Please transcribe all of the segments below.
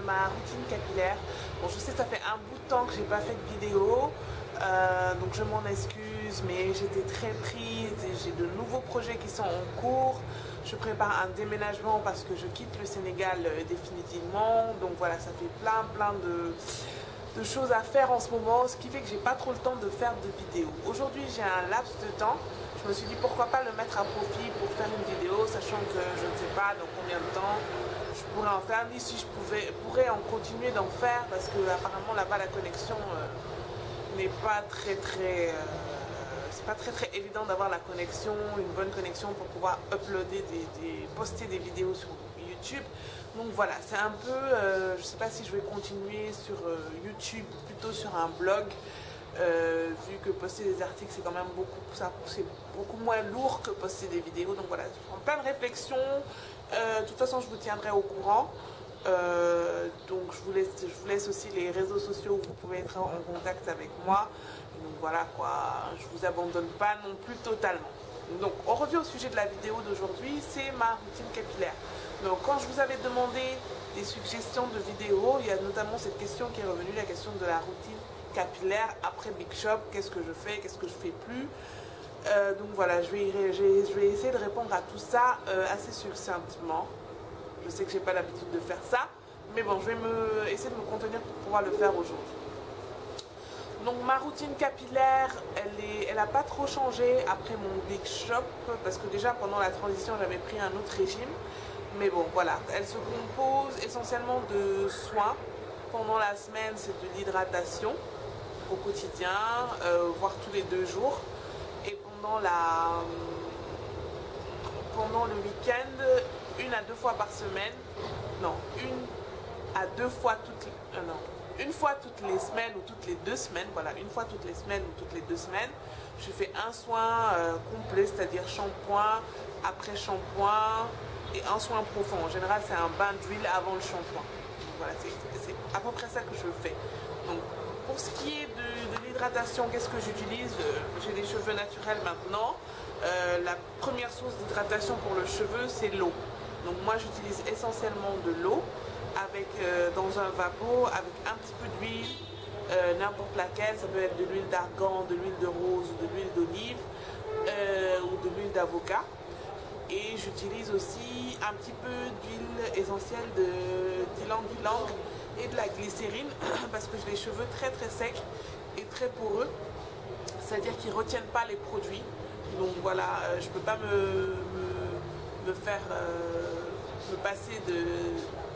ma routine capillaire. Bon, je sais, ça fait un bout de temps que j'ai pas fait de vidéo, donc je m'en excuse, mais j'étais très prise et j'ai de nouveaux projets qui sont en cours. Je prépare un déménagement parce que je quitte le Sénégal définitivement, donc voilà, ça fait plein de choses à faire en ce moment, ce qui fait que j'ai pas trop le temps de faire de vidéos. Aujourd'hui, j'ai un laps de temps. Je me suis dit pourquoi pas le mettre à profit pour faire une vidéo, sachant que je ne sais pas dans combien de temps je pourrais en faire, ni si je pourrais en continuer d'en faire, parce que apparemment là-bas la connexion n'est pas c'est pas très évident d'avoir la connexion, une bonne connexion pour pouvoir uploader poster des vidéos sur YouTube. Donc voilà, c'est un peu, je sais pas si je vais continuer sur YouTube, plutôt sur un blog. Vu que poster des articles c'est quand même c'est beaucoup moins lourd que poster des vidéos, donc voilà, je prends plein de réflexions. De toute façon je vous tiendrai au courant, donc je vous laisse aussi les réseaux sociaux où vous pouvez être en contact avec moi, et donc voilà quoi, je vous abandonne pas non plus totalement. Donc on revient au sujet de la vidéo d'aujourd'hui, c'est ma routine capillaire. Donc quand je vous avais demandé des suggestions de vidéos, il y a notamment cette question qui est revenue, la question de la routine capillaire après Big Shop, qu'est-ce que je fais, qu'est-ce que je fais plus. Donc voilà, je vais essayer de répondre à tout ça assez succinctement. Je sais que j'ai pas l'habitude de faire ça, mais bon, je vais essayer de me contenir pour pouvoir le faire aujourd'hui. Donc ma routine capillaire, elle n'a pas trop changé après mon Big Shop, parce que déjà pendant la transition j'avais pris un autre régime, mais bon voilà, elle se compose essentiellement de soins. Pendant la semaine, c'est de l'hydratation au quotidien, voire tous les 2 jours. Et pendant le week-end, 1 à 2 fois par semaine, non, 1 à 2 fois une fois toutes les semaines ou toutes les 2 semaines, voilà, une fois toutes les semaines ou toutes les 2 semaines, je fais un soin complet, c'est-à-dire shampoing, après shampoing et un soin profond. En général, c'est un bain d'huile avant le shampoing. Voilà, c'est à peu près ça que je fais. Donc, pour ce qui est de l'hydratation, qu'est-ce que j'utilise? J'ai des cheveux naturels maintenant. La première source d'hydratation pour le cheveu, c'est l'eau. Donc moi, j'utilise essentiellement de l'eau dans un vapeau avec un petit peu d'huile, n'importe laquelle. Ça peut être de l'huile d'argan, de l'huile de rose, de l'huile d'olive ou de l'huile d'avocat. Et j'utilise aussi un petit peu d'huile essentielle d'ylang-ylang et de la glycérine parce que j'ai les cheveux très secs et très poreux, c'est-à-dire qu'ils ne retiennent pas les produits. Donc voilà, je ne peux pas me passer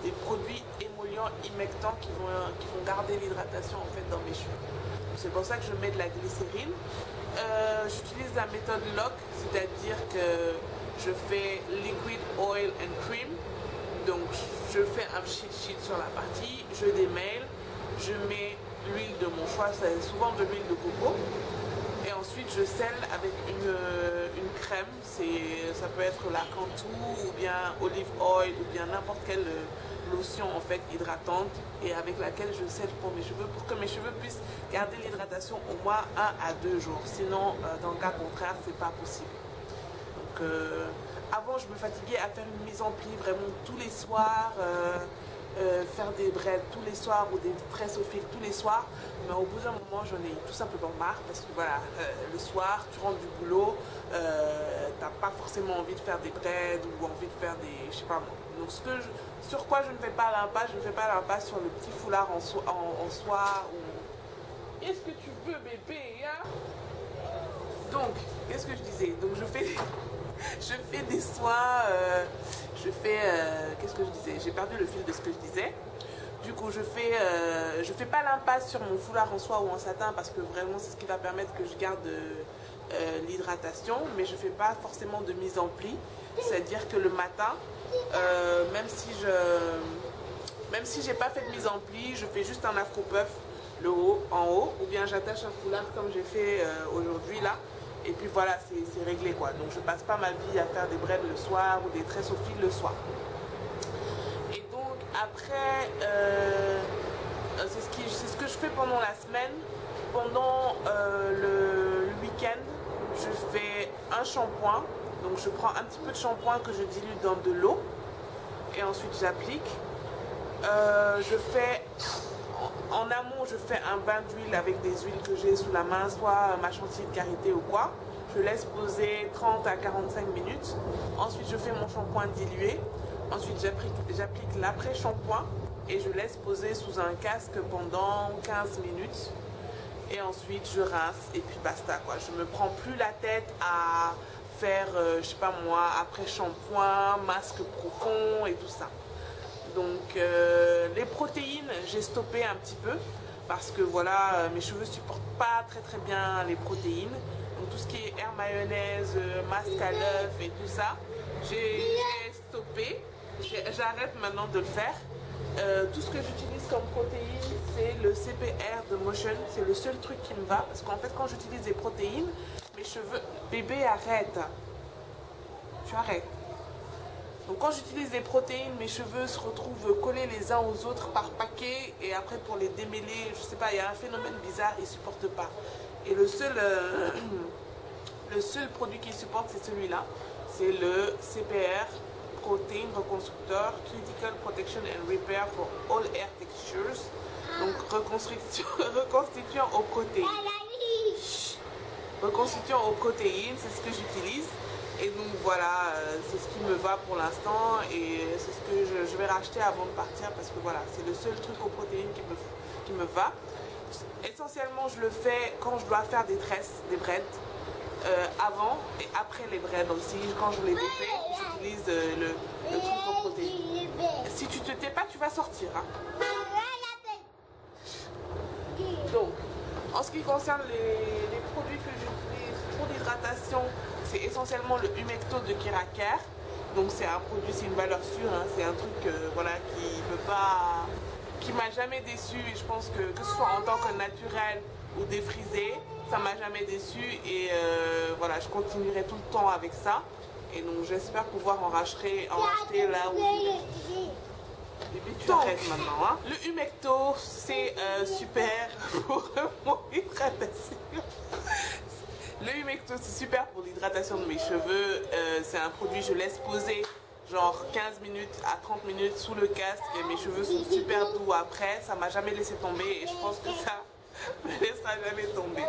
des produits émollients, humectants qui vont garder l'hydratation en fait dans mes cheveux. C'est pour ça que je mets de la glycérine. J'utilise la méthode LOC, c'est-à-dire que je fais liquid oil and cream. Donc je fais un cheat sheet sur la partie, je démêle, je mets l'huile de mon choix, c'est souvent de l'huile de coco. Et ensuite je scelle avec une crème, ça peut être la Cantu ou bien olive oil ou bien n'importe quelle lotion en fait hydratante, et avec laquelle je scelle pour mes cheveux, pour que mes cheveux puissent garder l'hydratation au moins 1 à 2 jours. Sinon dans le cas contraire c'est pas possible. Donc avant je me fatiguais à faire une mise en pli vraiment tous les soirs, faire des braids tous les soirs ou des tresses au fil tous les soirs, mais au bout d'un moment j'en ai tout simplement marre parce que voilà, le soir tu rentres du boulot, t'as pas forcément envie de faire des braids ou envie de faire des, je sais pas moi. Donc sur quoi je ne fais pas l'impasse, sur le petit foulard en soie ou... Qu'est-ce que tu veux bébé hein? Donc qu'est-ce que je disais, donc je fais des soins, qu'est-ce que je disais, j'ai perdu le fil de ce que je disais. Du coup je fais pas l'impasse sur mon foulard en soie ou en satin parce que vraiment c'est ce qui va permettre que je garde l'hydratation, mais je fais pas forcément de mise en pli, c'est à dire que le matin même si j'ai pas fait de mise en pli, je fais juste un afro puff en haut, ou bien j'attache un foulard comme j'ai fait aujourd'hui là. Et puis voilà, c'est réglé quoi. Donc je passe pas ma vie à faire des braids le soir ou des tresses au fil le soir. Et donc après, c'est ce que je fais pendant la semaine. Pendant le week-end, je fais un shampoing. Donc je prends un petit peu de shampoing que je dilue dans de l'eau. Et ensuite j'applique. je fais en amont, je fais un bain d'huile avec des huiles que j'ai sous la main, soit ma chantilly de karité ou quoi. Je laisse poser 30 à 45 minutes. Ensuite, je fais mon shampoing dilué. Ensuite, j'applique l'après-shampoing et je laisse poser sous un casque pendant 15 minutes. Et ensuite, je rince et puis basta, quoi. Je me prends plus la tête à faire, je sais pas moi, après-shampoing, masque profond et tout ça. Donc, les protéines, j'ai stoppé un petit peu parce que voilà, mes cheveux supportent pas très bien les protéines. Donc, tout ce qui est air mayonnaise, masque à l'œuf et tout ça, j'ai stoppé. J'arrête maintenant de le faire. Tout ce que j'utilise comme protéines, c'est le CPR de Motion. C'est le seul truc qui me va. Parce qu'en fait, quand j'utilise des protéines, mes cheveux... Bébé, arrête. Tu arrêtes. Donc quand j'utilise des protéines, mes cheveux se retrouvent collés les uns aux autres par paquet. Et après, pour les démêler, je sais pas, il y a un phénomène bizarre, ils ne supportent pas. Et le seul produit qu'ils supportent, c'est celui-là. C'est le CPR. Protein Reconstructeur, Cuticle Protection and Repair for All Hair Textures. Donc reconstituant aux protéines. Reconstituant aux protéines, c'est ce que j'utilise. Et donc voilà, c'est ce qui me va pour l'instant. Et c'est ce que je vais racheter avant de partir parce que voilà, c'est le seul truc aux protéines qui me va. Essentiellement, je le fais quand je dois faire des tresses, des braids. Avant et après les braids aussi, quand je les défais, j'utilise le truc en protéines. Si tu te tais pas, tu vas sortir. Hein. Donc, en ce qui concerne les produits que j'utilise pour l'hydratation, c'est essentiellement le Humecto de Keraker. Donc c'est un produit, c'est une valeur sûre, hein. C'est un truc voilà, qui m'a jamais déçu. Et je pense que ce soit en tant que naturel ou défrisé, ça m'a jamais déçu et voilà, je continuerai tout le temps avec ça. Et donc j'espère pouvoir en racheter là où bébé, tu arrêtes maintenant. Hein. Le Humecto, c'est super pour mon hydratation. Le Humecto, c'est super pour l'hydratation de mes cheveux. C'est un produit, je laisse poser genre 15 minutes à 30 minutes sous le casque et mes cheveux sont super doux après. Ça m'a jamais laissé tomber et je pense que ça me laissera jamais tomber.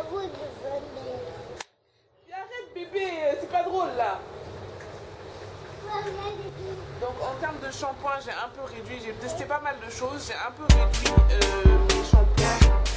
Arrête bébé, c'est pas drôle là. Donc en termes de shampoing, j'ai un peu réduit, j'ai testé pas mal de choses, j'ai un peu réduit mes shampoings.